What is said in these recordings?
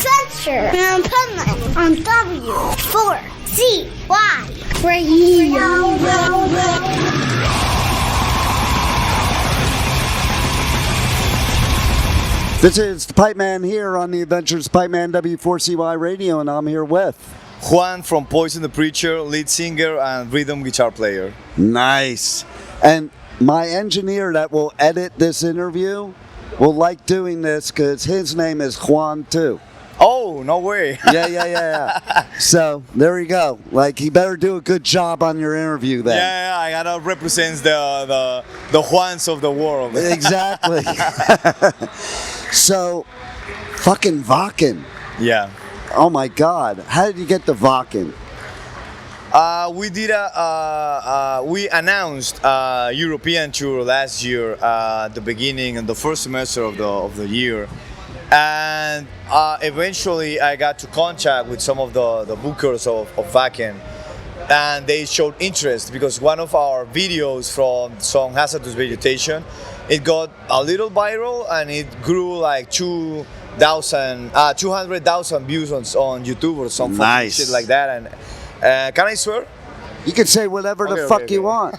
adventure in Finland on W4CY Radio. This is the Pipe Man here on the Adventures Pipe Man W4CY Radio, and I'm here with Juan from Poison the Preacher, lead singer and rhythm guitar player. Nice. And my engineer that will edit this interview will like doing this because his name is Juan too. Oh, no way. Yeah. So there you go. Like, he better do a good job on your interview then. Yeah, I gotta represent the Juans of the world. Exactly. So, fucking Wacken. Yeah. Oh my God. How did you get the Wacken? We announced a European tour last year at the beginning and the first semester of the year, and eventually I got to contact with some of the bookers of Wacken, and they showed interest because one of our videos from the song Hazardous Vegetation, it got a little viral and it grew like 200,000 views on YouTube or something. Nice. Shit like that. And can I swear? You can say whatever the fuck you want.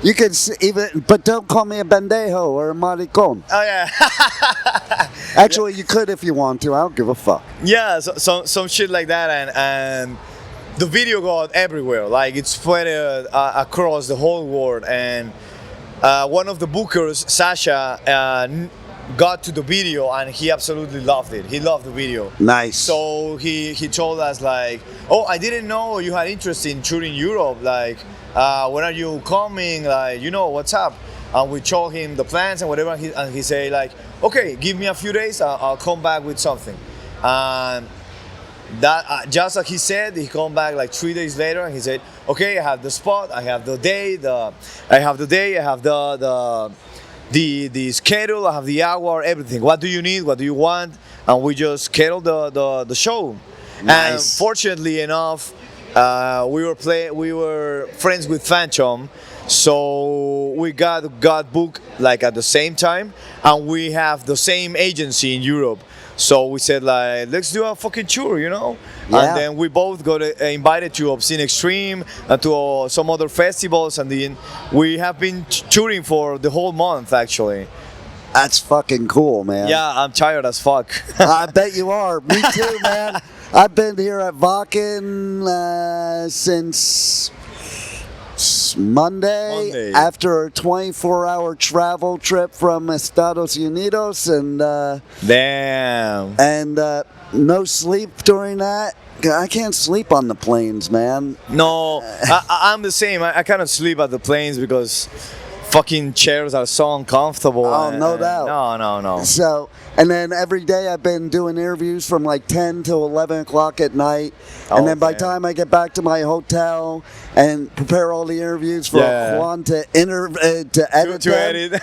You can even, but don't call me a pendejo or a maricon. Oh yeah. Actually, you could if you want to. I don't give a fuck. Yeah, so some shit like that, and the video got everywhere. Like, it spread across the whole world, and one of the bookers, Sasha, got to the video and he absolutely loved it. He loved the video. Nice. So he told us like, oh, I didn't know you had interest in touring Europe. Like, when are you coming? Like, what's up? And we told him the plans and whatever. And he said like, okay, give me a few days. I'll come back with something. And that just like he said, he come back like 3 days later and he said, okay, I have the spot, I have the day, I have the schedule, I have the hour, everything. What do you need? What do you want? And we just scheduled the show. Nice. And fortunately enough, we were friends with Phantom, so we got booked like at the same time, and we have the same agency in Europe. So we said like, let's do a fucking tour, Yeah. And then we both got invited to Obscene Extreme and to some other festivals, and then we have been touring for the whole month actually. That's fucking cool, man. Yeah, I'm tired as fuck. I bet you are. Me too, man. I've been here at Wacken since Monday after a 24-hour travel trip from Estados Unidos, and Damn. And no sleep during that. I can't sleep on the planes, man. No, I'm the same. I cannot sleep at the planes because fucking chairs are so uncomfortable. Oh, no doubt. No. So, and then every day I've been doing interviews from like 10 to 11 o'clock at night. And then by the time I get back to my hotel and prepare all the interviews for Juan to edit them,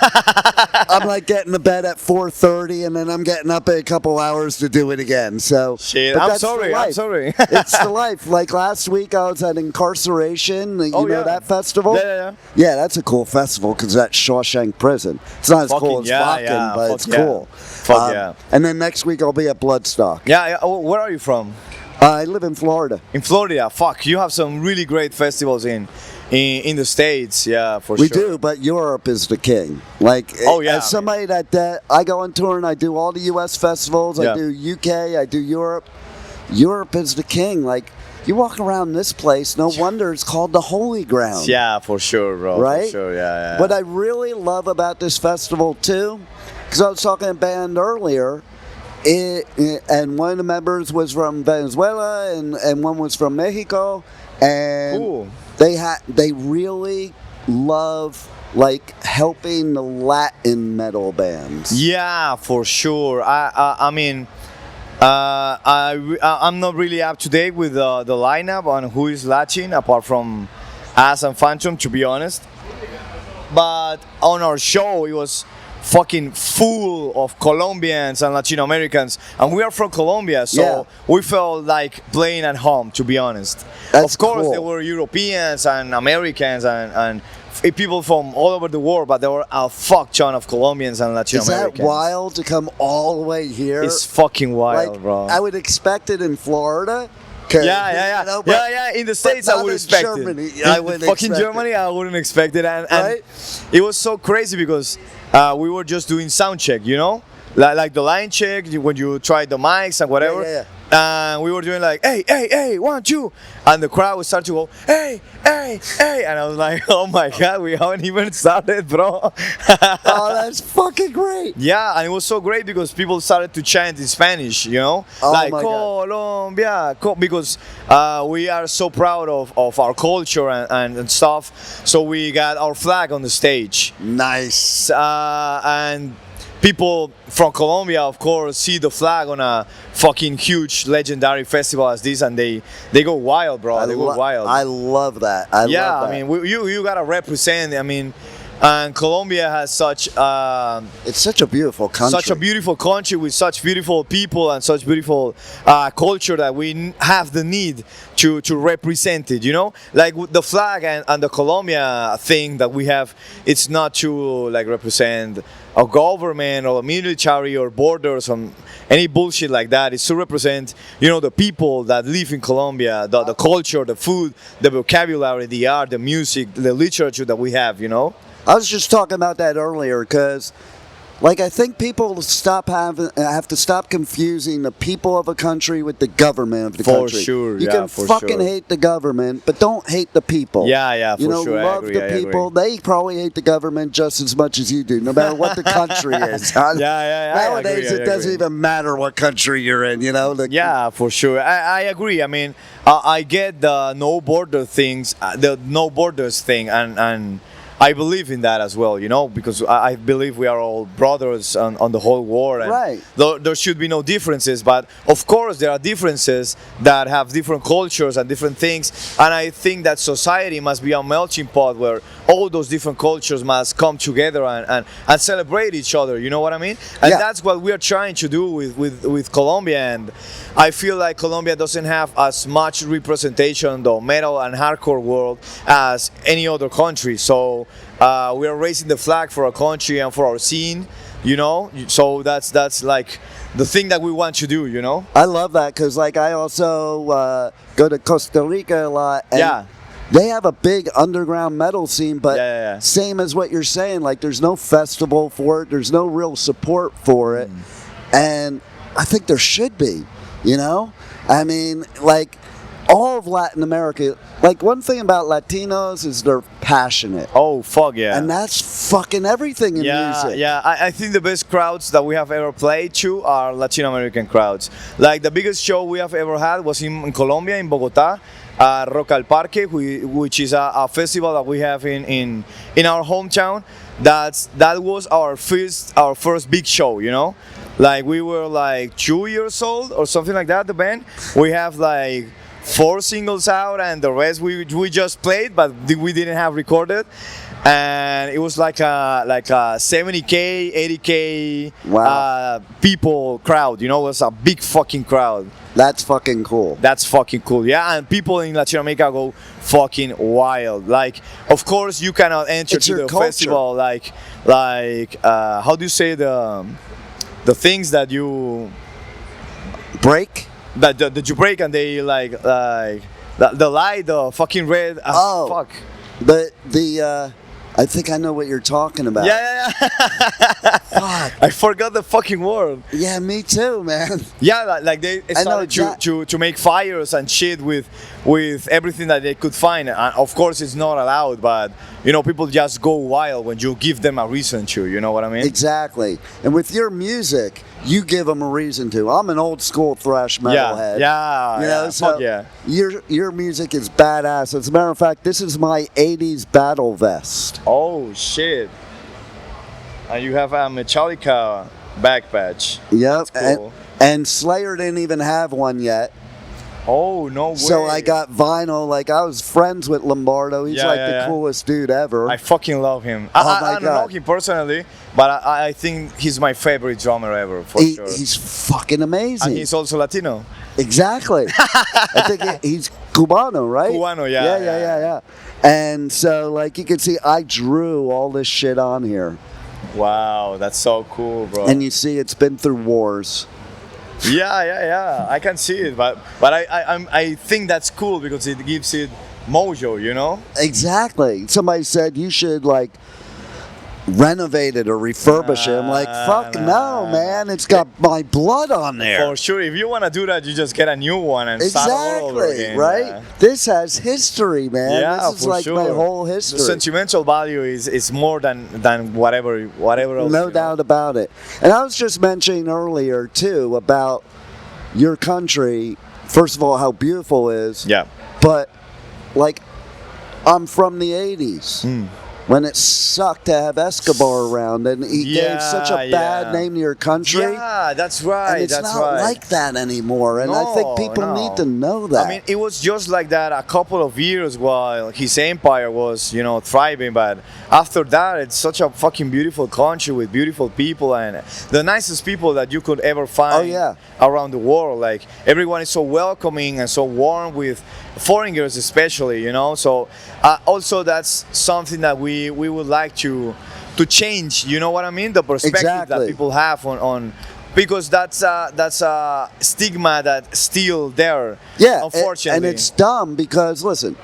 I'm like getting to bed at 4:30, and then I'm getting up in a couple hours to do it again. So, shit, I'm sorry. It's the life. Like last week I was at Incarceration, you know that festival? Yeah. Yeah, that's a cool festival because that's Shawshank Prison. It's not as cool as Wacken, but it's cool. Fuck yeah. And then next week I'll be at Bloodstock. Yeah. Where are you from? I live in Florida. In Florida. Fuck, you have some really great festivals in the States. Yeah, for sure. We do, but Europe is the king. Like, as somebody that I go on tour and I do all the U.S. festivals. I do UK. I do Europe. Europe is the king. Like, you walk around this place, no wonder it's called the Holy Ground. Yeah, for sure, bro. Right? For sure, yeah. What I really love about this festival, too, because I was talking to a band earlier, and one of the members was from Venezuela, and one was from Mexico, and cool. They really love like helping the Latin metal bands. Yeah, for sure. I mean, I'm not really up to date with the lineup on who is Latin apart from us and Phantom, to be honest. But on our show, it was fucking full of Colombians and Latin Americans, and we are from Colombia, so we felt like playing at home, to be honest. That's of course, cool. There were Europeans and Americans and people from all over the world, but there were a fuck ton of Colombians and Latin Americans. Is that wild to come all the way here? It's fucking wild, like, bro. I would expect it in Florida. Yeah. You know, In the States, I would expect Germany, it. I In wouldn't fucking expect Germany, I wouldn't expect it. And Right? it was so crazy because we were just doing sound check, you know? Like the line check, when you try the mics and whatever. Yeah. And we were doing like, hey, 1, 2. And the crowd would start to go, hey. And I was like, oh my God, we haven't even started, bro. Oh, that's fucking great. Yeah, and it was so great because people started to chant in Spanish, you know? Oh like, my God. Colombia, because we are so proud of our culture and stuff. So we got our flag on the stage. Nice. And people from Colombia, of course, see the flag on a fucking huge legendary festival as this, and they go wild, bro. They go wild. I love that. I love that. I mean, you gotta represent. I mean, and Colombia has such it's such a beautiful country. such a beautiful country with such beautiful people and such beautiful culture that we have the need to represent it, you know, like with the flag and the Colombia thing that we have. It's not to like represent a government or a military or borders or any bullshit like that. It's to represent, you know, the people that live in Colombia, the culture, the food, the vocabulary, the art, the music, the literature that we have, you know. I was just talking about that earlier because, like, I think people have to stop confusing the people of a country with the government of the country. For sure, you can fucking hate the government, but don't hate the people. Yeah, you know, for sure. love the people. They probably hate the government just as much as you do, no matter what the country is. Nowadays, it doesn't even matter what country you're in. You know. Yeah, for sure. I agree. I mean, I get the no border things, the no borders thing, and I believe in that as well, you know, because I believe we are all brothers on the whole world. And right. There should be no differences, but of course there are differences that have different cultures and different things. And I think that society must be a melting pot where all those different cultures must come together and celebrate each other. You know what I mean? And that's what we are trying to do with Colombia. And I feel like Colombia doesn't have as much representation in the metal and hardcore world as any other country. So we are raising the flag for our country and for our scene, you know. So that's like the thing that we want to do, you know. I love that because, like, I also go to Costa Rica a lot. And they have a big underground metal scene, but same as what you're saying, like, there's no festival for it. There's no real support for it. And I think there should be, you know? I mean, like, all of Latin America, like, one thing about Latinos is they're passionate. Oh, fuck yeah. And that's fucking everything in music. Yeah, I think the best crowds that we have ever played to are Latin American crowds. Like, the biggest show we have ever had was in Colombia, in Bogotá. Rock al Parque, which is a festival that we have in our hometown. That was our first big show, you know. Like, we were like 2 years old or something like that. The band, we have like 4 singles out, and the rest we just played, but we didn't have recorded. And it was like a 70K, 80K people crowd, you know. It was a big fucking crowd. That's fucking cool. That's fucking cool, yeah. And people in Latin America go fucking wild. Like, of course, you cannot enter to the festival. Like, how do you say the things that you break? That you break and they like the light, the fucking red. Fuck. The I think I know what you're talking about. Yeah. Fuck. I forgot the fucking word. Yeah, me too, man. Yeah, like they started to make fires and shit with everything that they could find. And of course, it's not allowed, but you know, people just go wild when you give them a reason to. You know what I mean? Exactly. And with your music, you give them a reason to. I'm an old school thrash metalhead. Yeah. You know, so your music is badass. As a matter of fact, this is my '80s battle vest. Oh shit! And you have a Metallica back patch. Yep. That's cool. And Slayer didn't even have one yet. Oh, no way. So I got vinyl. Like, I was friends with Lombardo. He's the coolest dude ever. I fucking love him. Oh I my don't God. know him personally, but I think he's my favorite drummer ever, for sure. He's fucking amazing. And he's also Latino. Exactly. I think he's Cubano, right? Cubano, Yeah. And so, like, you can see I drew all this shit on here. Wow, that's so cool, bro. And you see it's been through wars. Yeah. I can see it, but I think that's cool because it gives it mojo, you know? Exactly. Somebody said you should, like, renovate it or refurbish it. I'm like, fuck no, man. It's got my blood on there. For sure. If you want to do that, you just get a new one and start all over again. Right? Yeah. This has history, man. Yeah, this is for like sure. my whole history. The sentimental value is more than whatever else. No doubt about it. And I was just mentioning earlier, too, about your country. First of all, how beautiful it is. Yeah. But, like, I'm from the 80s. When it sucked to have Escobar around, and he gave such a bad name to your country. Yeah, that's right. And it's not like that anymore, and I think people need to know that. I mean, it was just like that a couple of years while his empire was, thriving, but after that, it's such a fucking beautiful country with beautiful people and the nicest people that you could ever find around the world. Like, everyone is so welcoming and so warm with foreigners especially, so also that's something that we would like to change, you know what I mean, the perspective that people have on because that's a stigma that's still there, unfortunately. And it's dumb because, listen,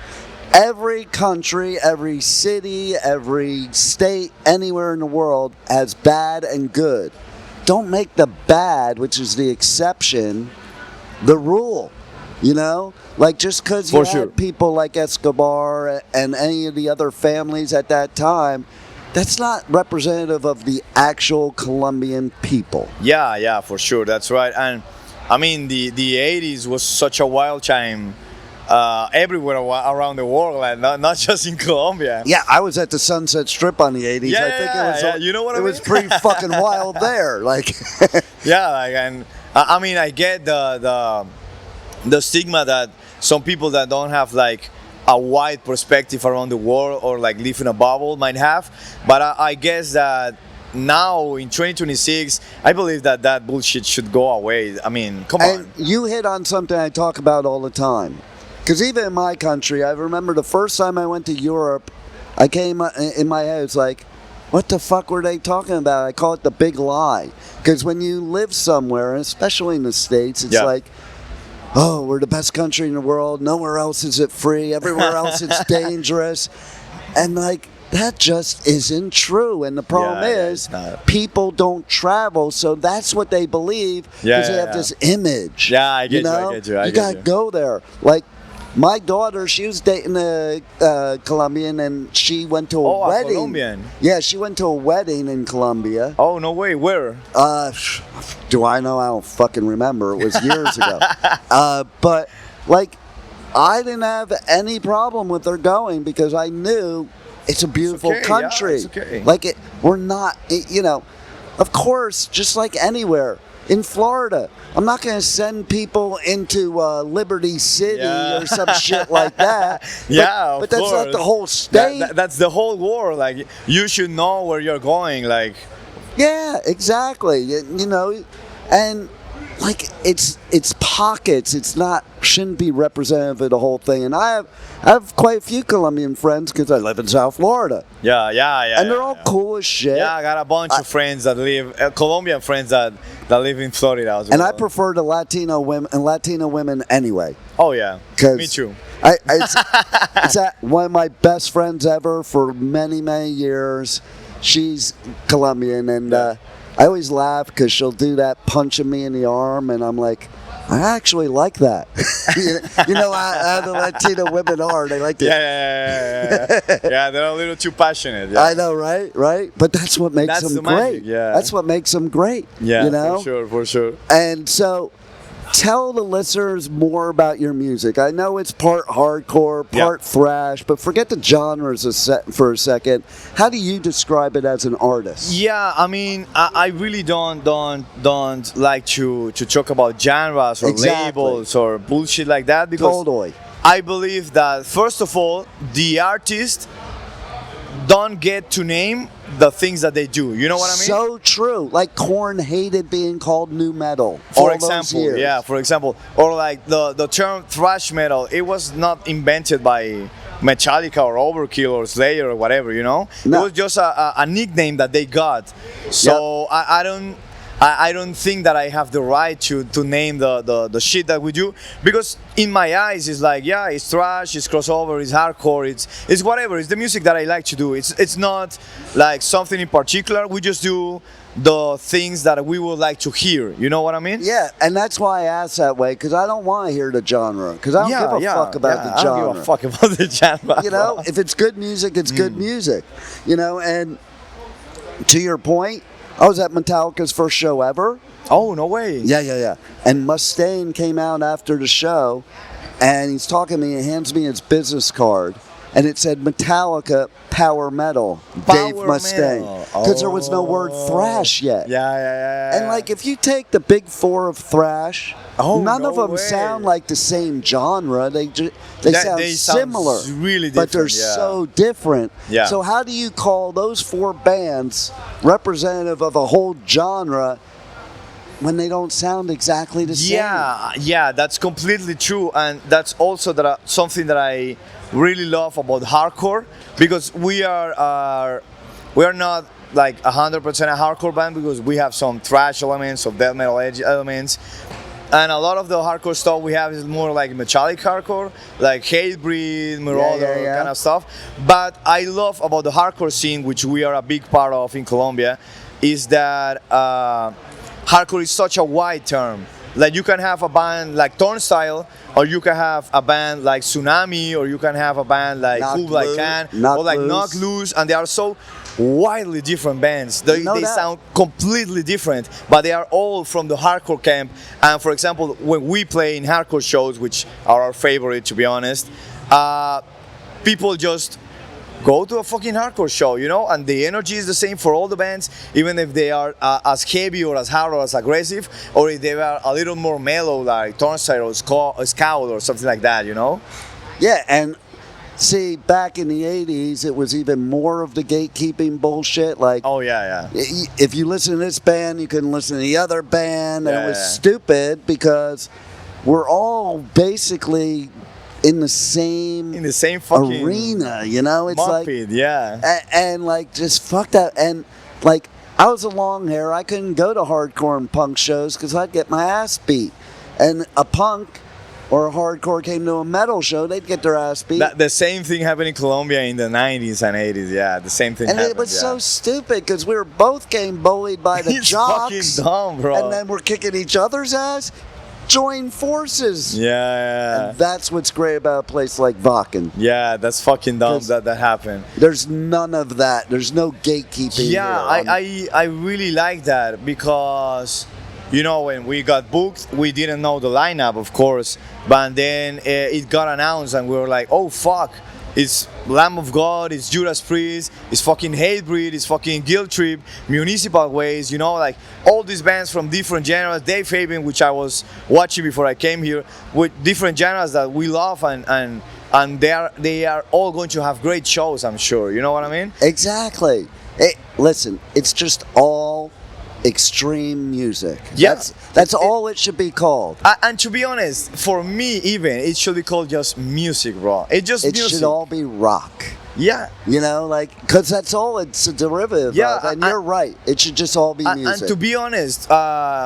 every country, every city, every state, anywhere in the world has bad and good. Don't make the bad, which is the exception, the rule. Like, just because you had people like Escobar and any of the other families at that time, that's not representative of the actual Colombian people. Yeah, for sure. That's right. And, I mean, the 80s was such a wild time everywhere around the world, and not just in Colombia. Yeah, I was at the Sunset Strip on the 80s. I think it was, you know what I mean? It was pretty fucking wild there. Like, and I mean, I get the stigma that some people that don't have like a wide perspective around the world or like live in a bubble might have, but I guess that now in 2026 I believe that bullshit should go away. I mean, come on. You hit on something I talk about all the time, because even in my country, I remember the first time I went to Europe, I came in my head, it's like, what the fuck were they talking about? I call it the big lie, because when you live somewhere, especially in the States, it's like, oh, we're the best country in the world. Nowhere else is it free. Everywhere else it's dangerous. And, like, that just isn't true. And the problem is people don't travel, so that's what they believe because they have this image. Yeah, I get you. You got to go there. Like, my daughter, she was dating a Colombian, and she went to a wedding. Colombian? Yeah, she went to a wedding in Colombia. Oh, no way. Where? Do I know? I don't fucking remember. It was years ago. But, like, I didn't have any problem with her going because I knew it's a beautiful country. Yeah, it's okay. Like, we're not, of course, just like anywhere. In Florida, I'm not going to send people into Liberty City or some shit like that. But that's not the whole state. That's the whole world. Like, you should know where you're going. Like, yeah, exactly. And like it's pockets. It's not shouldn't be representative of the whole thing. And I have quite a few Colombian friends because I live in South Florida. Yeah. And they're all cool as shit. Yeah, I got a bunch of friends that live Colombian friends that live in Florida as well. And I prefer the Latino women anyway. Oh yeah, me too. It's one of my best friends ever for many years. She's Colombian, and I always laugh because she'll do that punching me in the arm, and I'm like, I actually like that. you know how the Latino women are. They like to... Yeah, they're a little too passionate. Yeah. I know, right? But that's what makes them great. Magic, yeah. That's what makes them great. Yeah, you know? for sure. And so, Tell the listeners more about your music. I know it's part hardcore, part thrash, but forget the genres for a second. How do you describe it as an artist? Yeah, I mean, I really don't like to talk about genres or labels or bullshit like that, because I believe that, first of all, the artist don't get to name the things that they do. You know what I mean? So true. Like Korn hated being called new metal. For example, yeah, for example. Or like the term thrash metal, it was not invented by Metallica or Overkill or Slayer or whatever, you know? No. It was just a nickname that they got. So I don't think that I have the right to name the shit that we do, because in my eyes it's like, yeah, it's thrash, it's crossover, it's hardcore, it's whatever. It's the music that I like to do. It's not like something in particular. We just do the things that we would like to hear. You know what I mean? Yeah, and that's why I ask that way, because I don't want to hear the genre. Because I don't give a fuck about the genre. I don't give a fuck about the genre. You know, if it's good music, it's good music. You know, and to your point, I was at Metallica's first show ever. Oh, no way. Yeah. And Mustaine came out after the show, and he's talking to me and hands me his business card. And it said Metallica Power Metal, Dave Mustaine. Because there was no word thrash yet. Yeah. And like, if you take the big four of thrash, none of them sound like the same genre. They sound similar, really different, but they're so different. Yeah. So how do you call those four bands representative of a whole genre when they don't sound exactly the same? Yeah, that's completely true, and that's also something that I really love about hardcore, because we are not like 100% a hardcore band, because we have some thrash elements, some death metal elements, and a lot of the hardcore stuff we have is more like metallic hardcore, like Hatebreed, Marauder, kind of stuff. But I love about the hardcore scene, which we are a big part of in Colombia, is that hardcore is such a wide term. Like, you can have a band like Turnstile, or you can have a band like Tsunami, or you can have a band like Kublai Khan, or like Knock Loose, and they are so widely different bands. They sound completely different, but they are all from the hardcore camp. And for example, when we play in hardcore shows, which are our favorite, to be honest, people just go to a fucking hardcore show, you know, and the energy is the same for all the bands, even if they are as heavy or as hard or as aggressive, or if they are a little more mellow, like Turnstile or Scowl or something like that, you know? Yeah, and see, back in the 80s, it was even more of the gatekeeping bullshit. Like, if you listen to this band, you couldn't listen to the other band, and it was stupid, because we're all basically in the same fucking arena, you know? It's Muppet, like, and like, just fuck that. And like, I was a long hair, I couldn't go to hardcore and punk shows because I'd get my ass beat. And a punk or a hardcore came to a metal show, they'd get their ass beat. The same thing happened in Colombia in the 90s and 80s, the same thing happened. And it was so stupid, because we were both getting bullied by the jocks. It's fucking dumb, bro. And then we're kicking each other's ass. Join forces. And that's what's great about a place like Wacken. Yeah, that's fucking dumb that happened. There's none of that. There's no gatekeeping. Yeah, I really like that, because, you know, when we got booked, we didn't know the lineup, of course, but then it got announced, and we were like, oh fuck, it's Lamb of God, it's Judas Priest, it's fucking Hatebreed, it's fucking Guilt Trip, Municipal Waste, you know, like all these bands from different genres. Dave Haven, which I was watching before I came here, with different genres that we love, and they are all going to have great shows, I'm sure. You know what I mean? Exactly. Listen, it's just all extreme music. That's all it should be called. And to be honest, for me even, it should be called just music, bro. It music. Should all be rock. Yeah. You know, like, because that's all it's a derivative of. And you're right. It should just all be music. And to be honest,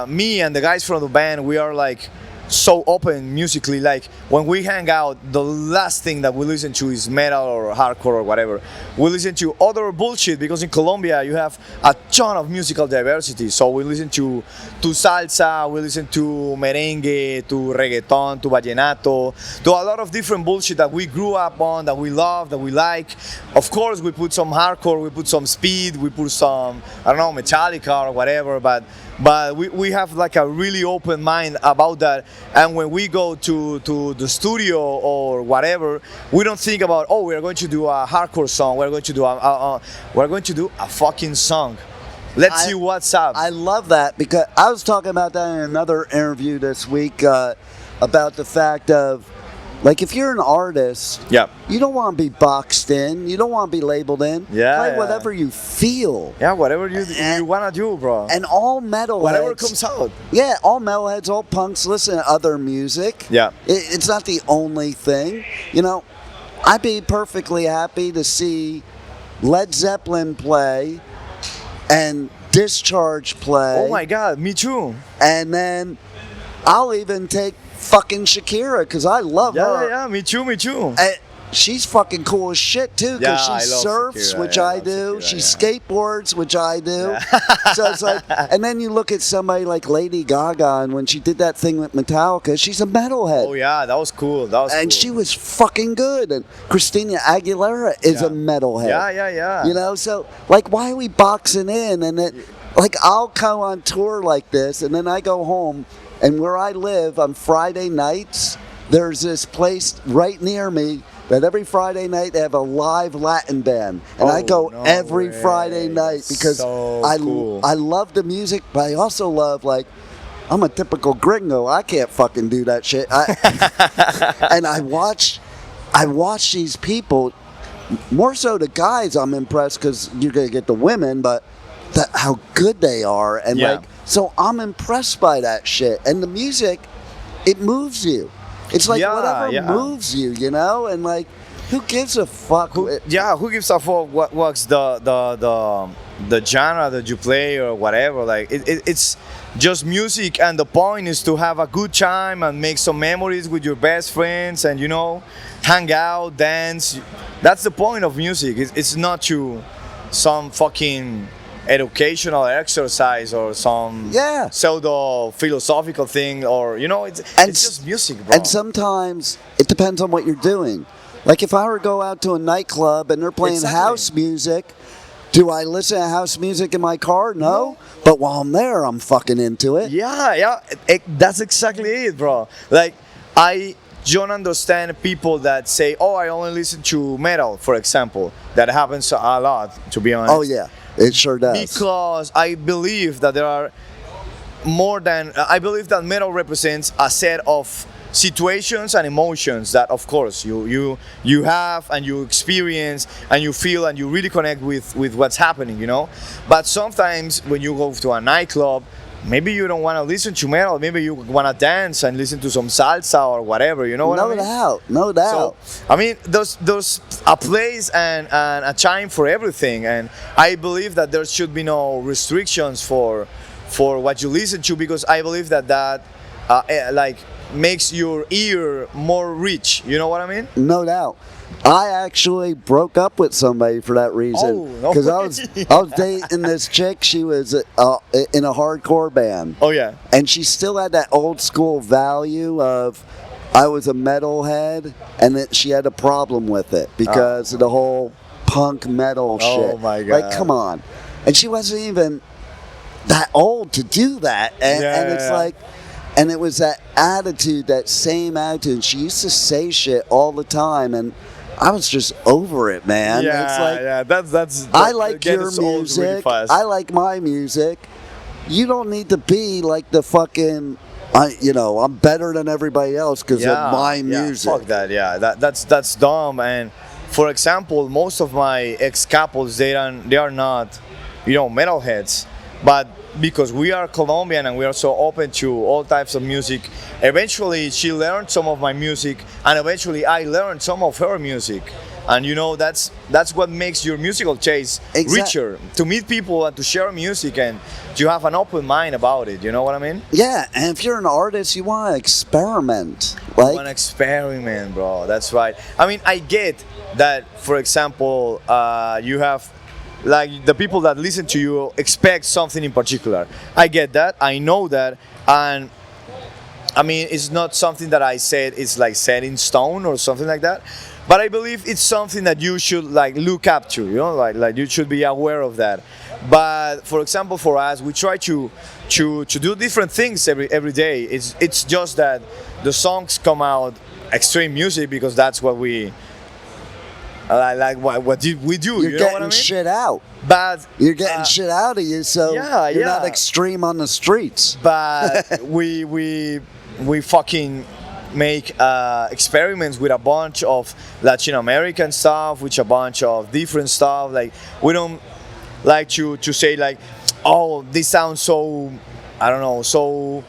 me and the guys from the band, we are like so open musically. Like, when we hang out, the last thing that we listen to is metal or hardcore or whatever. We listen to other bullshit, because in Colombia you have a ton of musical diversity. So we listen to salsa, we listen to merengue, to reggaeton, to vallenato, to a lot of different bullshit that we grew up on, that we love, that we like. Of course, we put some hardcore, we put some speed, we put some, I don't know, Metallica or whatever, but but we have like a really open mind about that. And when we go to the studio or whatever, we don't think about, oh, we're going to do a hardcore song, we're going to do a fucking song. Let's see what's up. I love that, because I was talking about that in another interview this week, about the fact of, like, if you're an artist, Yeah. you don't want to be boxed in. You don't want to be labeled in. Yeah, Play yeah. whatever you feel. Yeah, whatever you want to do, bro. And all metalheads. Whatever comes out. Yeah, all metalheads, all punks listen to other music. Yeah. It's not the only thing. You know, I'd be perfectly happy to see Led Zeppelin play and Discharge play. Oh my God, me too. And then I'll even take fucking Shakira, because I love her. Yeah, me too. And she's fucking cool as shit too, because Yeah, she I love surfs, Shakira. which Yeah, I I love do. Shakira, She yeah. skateboards, which I do. So it's like, and then you look at somebody like Lady Gaga, and when she did that thing with Metallica, she's a metalhead. Oh yeah, that was cool. And she was fucking good. And Christina Aguilera is a metalhead. Yeah. You know, so like, why are we boxing in? And it, like, I'll go on tour like this, and then I go home, and where I live on Friday nights, there's this place right near me that every Friday night they have a live Latin band, and I go no every way. Friday night, because So cool. I love the music, but I also love, like, I'm a typical gringo. I can't fucking do that shit. And I watch these people, more so the guys. I'm impressed because you're gonna get the women, but how good they are, and Yeah. like, so I'm impressed by that shit. And the music, it moves you. It's like whatever moves you, you know. And like, who gives a fuck? Who gives a fuck what's the genre that you play or whatever? Like it's just music, and the point is to have a good time and make some memories with your best friends, and hang out, dance. That's the point of music. It's not to some fucking educational exercise or some pseudo philosophical thing, or it's just music, bro. And sometimes it depends on what you're doing. Like, if I were to go out to a nightclub and they're playing house music, do I listen to house music in my car? No. But while I'm there, I'm fucking into it. Yeah. That's exactly it, bro. Like, I don't understand people that say, oh, I only listen to metal, for example. That happens a lot, to be honest. Oh, yeah. It sure does. Because I believe that there are I believe that metal represents a set of situations and emotions that, of course, you have and you experience and you feel and you really connect with what's happening, But sometimes when you go to a nightclub, maybe you don't want to listen to metal. Maybe you want to dance and listen to some salsa or whatever. You know what I mean? No doubt. So, I mean, there's a place and a time for everything, and I believe that there should be no restrictions for what you listen to, because I believe that like makes your ear more rich. You know what I mean? No doubt. I actually broke up with somebody for that reason, because I was dating this chick. She was in a hardcore band. Oh yeah. And she still had that old school value of, I was a metalhead, and that she had a problem with it because of the whole punk metal shit. Oh my God. Like, come on. And she wasn't even that old to do that. And it's like, and it was that attitude, that same attitude. She used to say shit all the time, and I was just over it, man. Yeah, it's like, that's I like your music. Really fast. I like my music. You don't need to be like the fucking, I'm better than everybody else because of my music. Fuck that. Yeah, that's dumb. And for example, most of my ex-couples, they are not, metalheads, but because we are Colombian and we are so open to all types of music, eventually she learned some of my music, and eventually I learned some of her music. And that's what makes your musical taste richer, to meet people and to share music and to have an open mind about it. You know what I mean? Yeah, and if you're an artist, you want to experiment. You want to experiment, bro. That's right. I mean, I get that, for example, you have, like, the people that listen to you expect something in particular. I get that. I know that. And I mean, it's not something that I said is like set in stone or something like that. but I believe it's something that you should like look up to, you know, like you should be aware of that. But for example, for us, we try to do different things every day. It's just that the songs come out extreme music because that's what we like. What did we do? You're you know getting what I mean? shit out. But You're getting shit out of you, so yeah, you're yeah. not extreme on the streets. But we fucking make experiments with a bunch of Latin American stuff, with a bunch of different stuff. Like we don't like to say like, oh, this sounds so, I don't know, so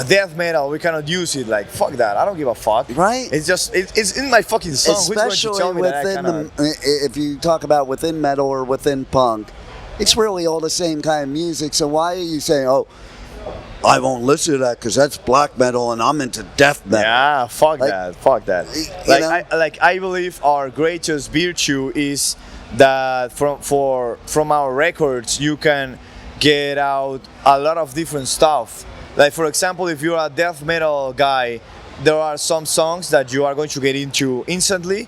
death metal, we cannot use it. Like, fuck that, I don't give a fuck. Right? It's just, it's in my fucking song. Especially within if you talk about within metal or within punk, it's really all the same kind of music. So why are you saying, oh, I won't listen to that because that's black metal and I'm into death metal? Yeah, fuck that. Like I believe our greatest virtue is that from our records you can get out a lot of different stuff. Like for example, if you're a death metal guy, there are some songs that you are going to get into instantly,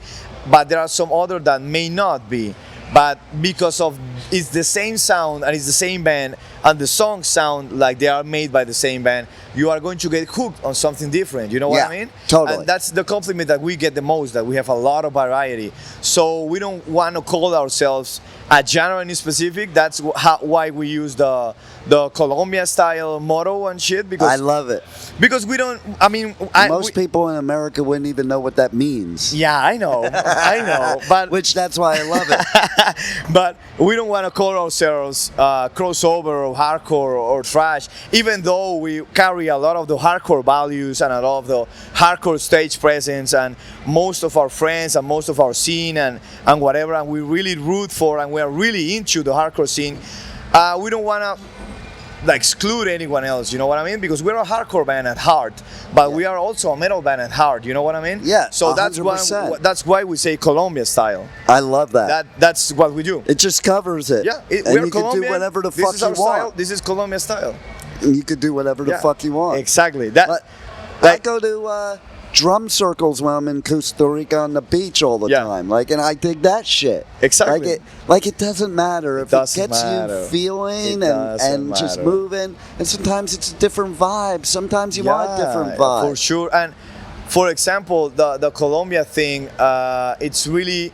but there are some other that may not be. But because of it's the same sound and it's the same band and the songs sound like they are made by the same band, you are going to get hooked on something different. You know what I mean? Totally. And that's the compliment that we get the most, that we have a lot of variety. So we don't want to call ourselves a genre in specific. That's why we use the Colombia-style motto and shit. Because I love it. Because we don't. I mean, most people in America wouldn't even know what that means. Yeah, I know, I know. But that's why I love it. But we don't want to call ourselves crossover or hardcore or thrash, even though we carry a lot of the hardcore values and a lot of the hardcore stage presence, and most of our friends and most of our scene and whatever, and we really root for and we are really into the hardcore scene. We don't want to like exclude anyone else, you know what I mean? Because we're a hardcore band at heart, but we are also a metal band at heart, you know what I mean? Yeah. So 100%. that's why we say Colombia-style. I love that. That's what we do. It just covers it. Yeah. And you can do whatever the fuck you want. Style. This is Colombia-style. And you could do whatever the fuck you want. Exactly. I go to drum circles when I'm in Costa Rica on the beach all the time. Like, and I dig that shit. Exactly. Like it doesn't matter if it gets matter. you feeling and just moving. And sometimes it's a different vibe. Sometimes you want a different vibe. For sure. And for example, the Colombia thing, it's really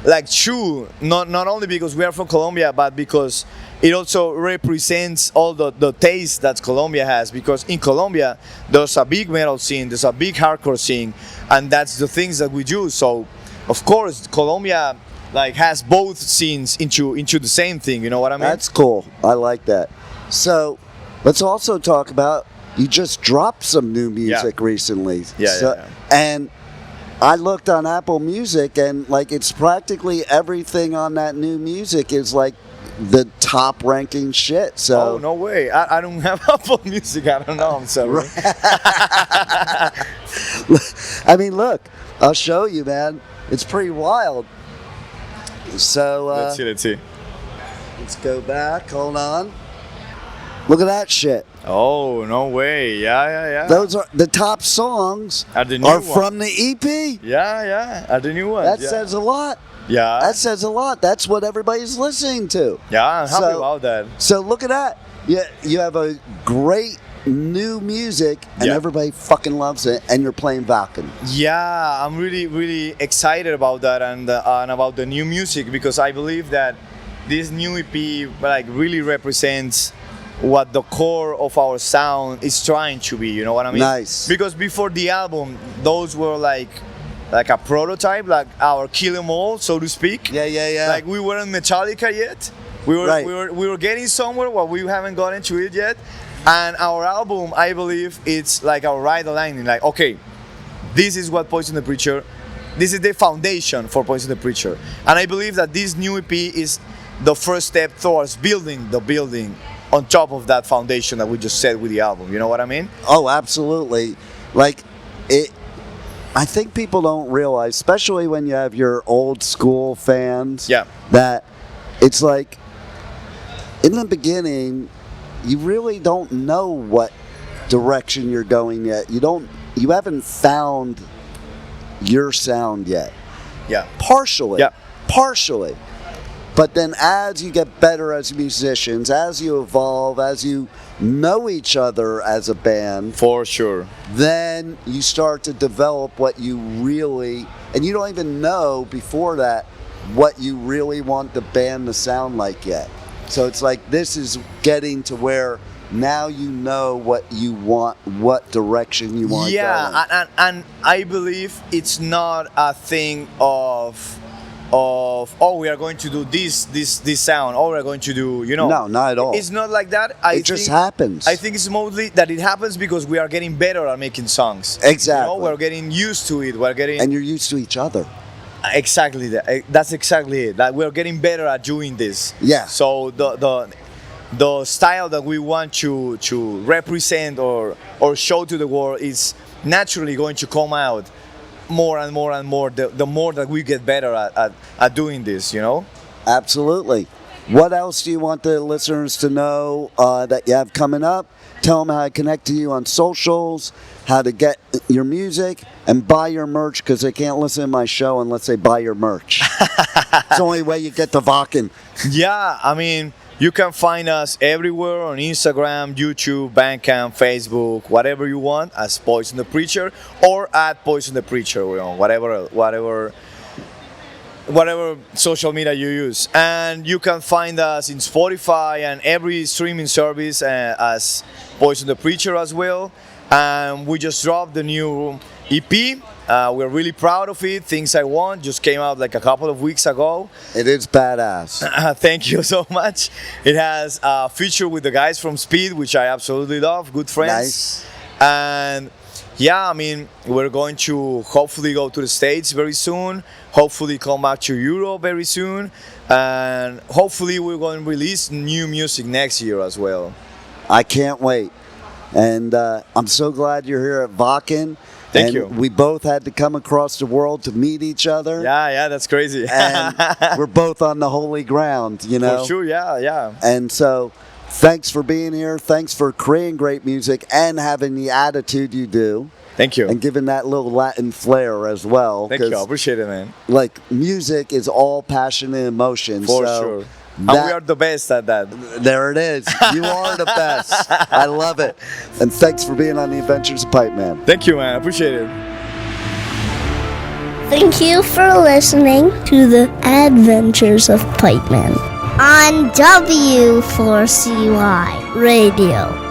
like true. Not only because we are from Colombia, but because it also represents all the taste that Colombia has, because in Colombia there's a big metal scene, there's a big hardcore scene, and that's the things that we do. So of course Colombia like has both scenes into the same thing, you know what I mean? That's cool. I like that. So let's also talk about, you just dropped some new music recently. Yeah. And I looked on Apple Music and like it's practically everything on that new music is like the top ranking shit. So oh, no way. I don't have Apple Music. I don't know. I'm sorry. I mean, look, I'll show you, man. It's pretty wild. So let's see. Let's go back. Hold on. Look at that shit. Oh, no way. Yeah. Those are the top songs. Are from the EP. Yeah. Are the new ones. That says a lot. Yeah. That says a lot. That's what everybody's listening to. Yeah, I'm happy about that. So look at that. You have a great new music and everybody fucking loves it, and you're playing Wacken. Yeah, I'm really, really excited about that and about the new music, because I believe that this new EP like really represents what the core of our sound is trying to be, you know what I mean? Nice. Because before the album, those were like a prototype, like our kill 'em all, so to speak. Yeah. Like we weren't Metallica yet. We were getting somewhere, but we haven't gotten to it yet. And our album, I believe, it's like our right aligning. Like, okay, this is what Poison the Preacher. This is the foundation for Poison the Preacher. And I believe that this new EP is the first step towards building the building on top of that foundation that we just set with the album. You know what I mean? Oh, absolutely. Like it. I think people don't realize, especially when you have your old school fans, that it's like in the beginning, you really don't know what direction you're going yet. You haven't found your sound yet. Yeah. Partially. Yeah. Partially. But then as you get better as musicians, as you evolve, as you know each other as a band, For sure. then you start to develop what you really, and you don't even know before that what you really want the band to sound like yet. So it's like this is getting to where now you know what you want, what direction you want Yeah, going. and I believe it's not a thing of oh, we are going to do this sound, or we are going to do, No, not at all. It's not like that. It just happens. I think it's mostly that it happens because we are getting better at making songs. Exactly. We're getting used to it. We're getting And you're used to each other. exactly that. That's exactly it. That we're getting better at doing this. Yeah. So the style that we want to represent or show to the world is naturally going to come out more and more and more the more that we get better at doing this, Absolutely. What else do you want the listeners to know that you have coming up? Tell them how to connect to you on socials, how to get your music, and buy your merch, because they can't listen to my show unless they buy your merch. It's the only way you get the Wacken. Yeah, I mean, you can find us everywhere on Instagram, YouTube, Bandcamp, Facebook, whatever you want, as Poison the Preacher, or at Poison the Preacher, whatever social media you use. And you can find us in Spotify and every streaming service as Poison the Preacher as well. And we just dropped the new EP. We're really proud of it. Things I Want just came out like a couple of weeks ago. It is badass. Thank you so much. It has a feature with the guys from Speed, which I absolutely love. Good friends. Nice. And yeah, I mean, we're going to hopefully go to the States very soon. Hopefully come back to Europe very soon. And hopefully we're going to release new music next year as well. I can't wait. And I'm so glad you're here at Wacken. Thank and you. We both had to come across the world to meet each other. Yeah, that's crazy. And we're both on the holy ground, For sure, yeah. And so, thanks for being here. Thanks for creating great music and having the attitude you do. Thank you. And giving that little Latin flair as well. Thank you. I appreciate it, man. Like, music is all passion and emotion. For so sure. And we are the best at that. There it is. You are the best. I love it. And thanks for being on the Adventures of Pipe Man. Thank you, man. I appreciate it. Thank you for listening to the Adventures of Pipe Man on W4CY Radio.